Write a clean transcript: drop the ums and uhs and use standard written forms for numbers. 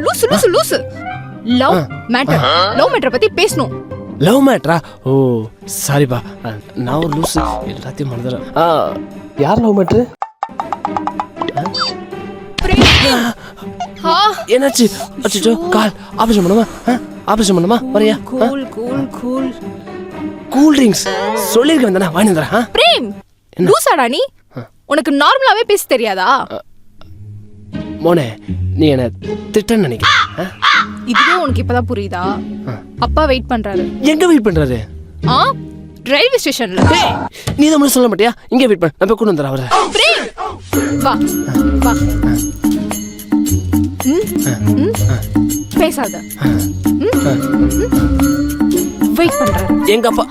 லூசு லூசு லூசு. Love matter பத்தி பேசணும். Love மேட்ரா? ஓ சாரிப்பா, நான் ஒரு லூசு, எல்லாத்தையும் மறந்துடுறேன். யார் லவ் மேட்ரு? என்னாச்சு? அச்சோ, கால் ஆபரேஷன் பண்ணுமா? ஆபரேஷன் பண்ணுமா? வரையா? Cool cool cool. Cool drinks சொல்லிருக்க வேண்டாம், வாங்கி வந்துடுறேன். பிரேம், லூசாடா நீ? உனக்கு நார்மலாவே பேச தெரியாதா? மோனே, நீ என்ன திட்டன்னு நினைக்கிறேன். இதுவே உனக்கு இப்பதான் புரியுதா? அப்பா வெயிட் பண்றாரு. எங்க வெயிட் பண்றாரு? ரயில்வே ஸ்டேஷன்ல. நீ தான் சொல்ல மாட்டியா? இங்கே வெயிட் பண்ண, நான் போய் கொண்டு வந்துடுறேன் அவரை. பிரேம், வா வா. பேசாத. வெயிட் பண்றாரு. எங்க அப்பா?